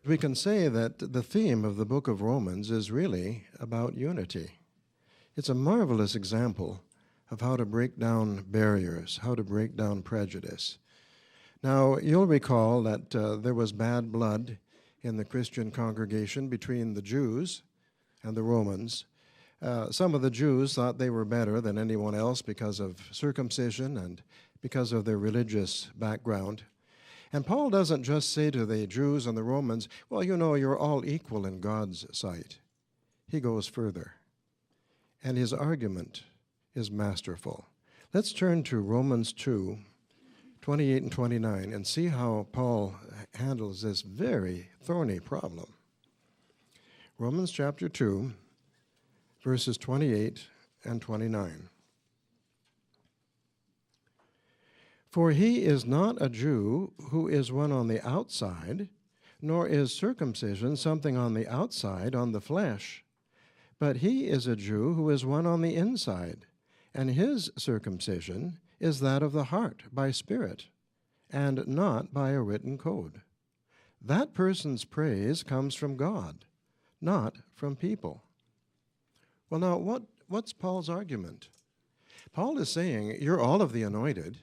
We can say that the theme of the book of Romans is really about unity. It's a marvelous example of how to break down barriers, how to break down prejudice. Now, you'll recall that there was bad blood in the Christian congregation between the Jews and the Romans. Some of the Jews thought they were better than anyone else because of circumcision and because of their religious background. And Paul doesn't just say to the Jews and the Romans, well, you know, you're all equal in God's sight. He goes further, and his argument is masterful. Let's turn to Romans 2, 28 and 29, and see how Paul handles this very thorny problem. Romans chapter 2, verses 28 and 29. For he is not a Jew who is one on the outside, nor is circumcision something on the outside, on the flesh, but he is a Jew who is one on the inside, and his circumcision is that of the heart, by spirit, and not by a written code. That person's praise comes from God, not from people. Well, now, what's Paul's argument? Paul is saying, you're all of the anointed,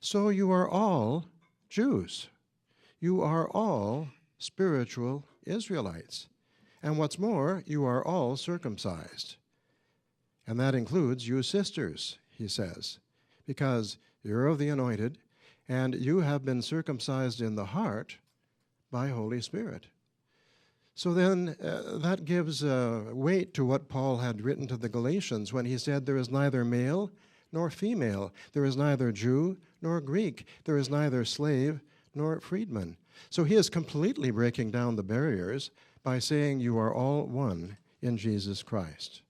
so you are all Jews. You are all spiritual Israelites. And what's more, you are all circumcised. And that includes you sisters, he says, because you're of the anointed, and you have been circumcised in the heart by Holy Spirit. So then that gives weight to what Paul had written to the Galatians when he said, there is neither male nor female. There is neither Jew nor Greek. There is neither slave nor freedman. So he is completely breaking down the barriers by saying you are all one in Jesus Christ.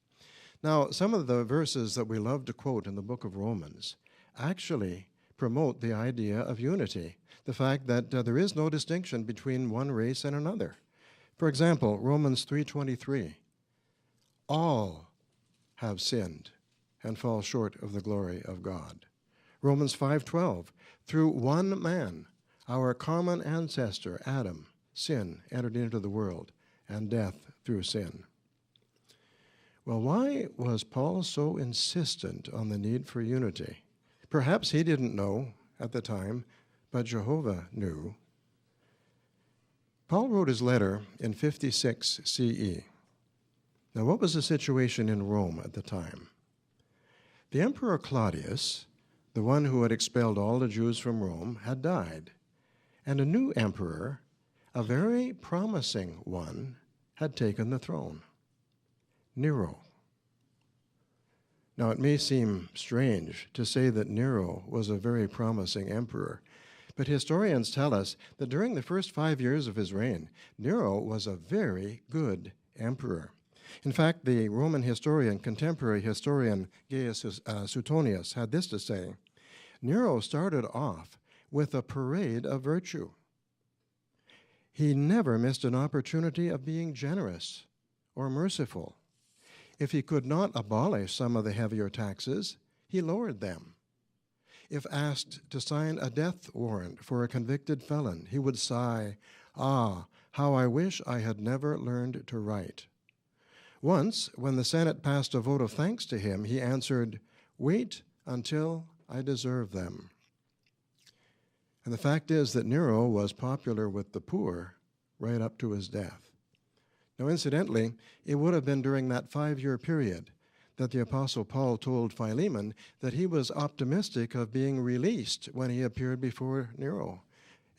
Now, some of the verses that we love to quote in the book of Romans actually promote the idea of unity, the fact that there is no distinction between one race and another. For example, Romans 3:23, all have sinned and fall short of the glory of God. Romans 5:12, through one man, our common ancestor, Adam, sin entered into the world, and death through sin. Well, why was Paul so insistent on the need for unity? Perhaps he didn't know at the time, but Jehovah knew. Paul wrote his letter in 56 CE. Now, what was the situation in Rome at the time? The Emperor Claudius, the one who had expelled all the Jews from Rome, had died, and a new emperor, a very promising one, had taken the throne, Nero. Now, it may seem strange to say that Nero was a very promising emperor, but historians tell us that during the first 5 years of his reign, Nero was a very good emperor. In fact, the Roman historian, contemporary historian Gaius Suetonius had this to say: Nero started off with a parade of virtue. He never missed an opportunity of being generous or merciful. If he could not abolish some of the heavier taxes, he lowered them. If asked to sign a death warrant for a convicted felon, he would sigh, "Ah, how I wish I had never learned to write." Once, when the Senate passed a vote of thanks to him, he answered, "Wait until I deserve them." And the fact is that Nero was popular with the poor right up to his death. Now, incidentally, it would have been during that 5-year period that the Apostle Paul told Philemon that he was optimistic of being released when he appeared before Nero.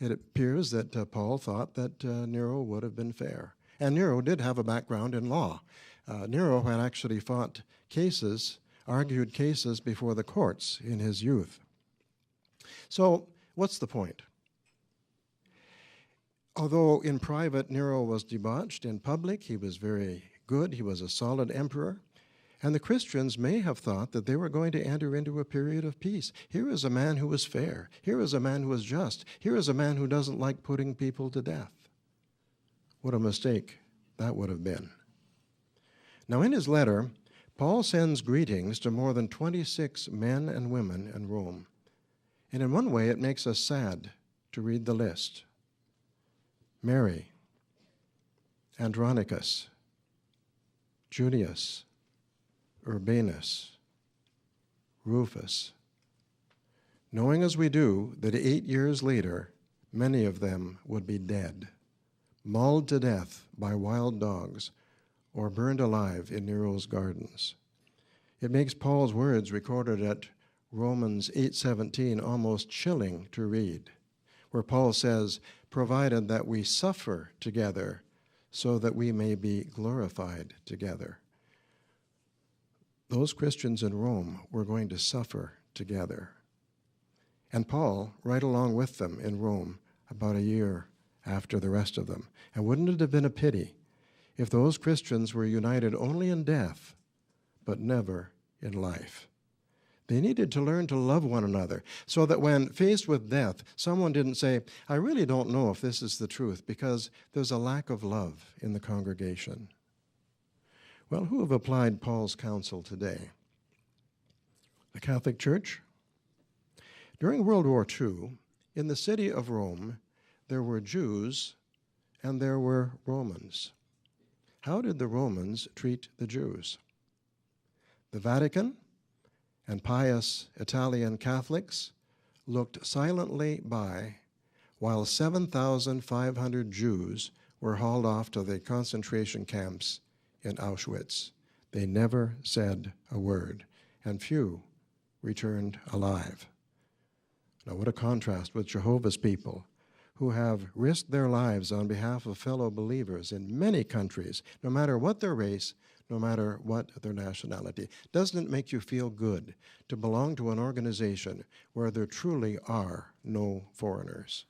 It appears that Paul thought that Nero would have been fair. And Nero did have a background in law. Nero had actually fought cases, argued cases before the courts in his youth. So, what's the point? Although in private Nero was debauched, in public he was very good, he was a solid emperor, and the Christians may have thought that they were going to enter into a period of peace. Here is a man who was fair. Here is a man who is just. Here is a man who doesn't like putting people to death. What a mistake that would have been. Now, in his letter, Paul sends greetings to more than 26 men and women in Rome. And in one way, it makes us sad to read the list: Mary, Andronicus, Junius, Urbanus, Rufus, knowing as we do that 8 years later, many of them would be dead, mauled to death by wild dogs, or burned alive in Nero's gardens. It makes Paul's words recorded at Romans 8:17 almost chilling to read, where Paul says, provided that we suffer together so that we may be glorified together. Those Christians in Rome were going to suffer together. And Paul, right along with them in Rome, about a year after the rest of them. And wouldn't it have been a pity if those Christians were united only in death, but never in life? They needed to learn to love one another so that when faced with death, someone didn't say, I really don't know if this is the truth, because there's a lack of love in the congregation. Well, who have applied Paul's counsel today? The Catholic Church? During World War II, in the city of Rome, there were Jews and there were Romans. How did the Romans treat the Jews? The Vatican and pious Italian Catholics looked silently by while 7,500 Jews were hauled off to the concentration camps in Auschwitz. They never said a word, and few returned alive. Now, what a contrast with Jehovah's people, who have risked their lives on behalf of fellow believers in many countries, no matter what their race, no matter what their nationality. Doesn't it make you feel good to belong to an organization where there truly are no foreigners?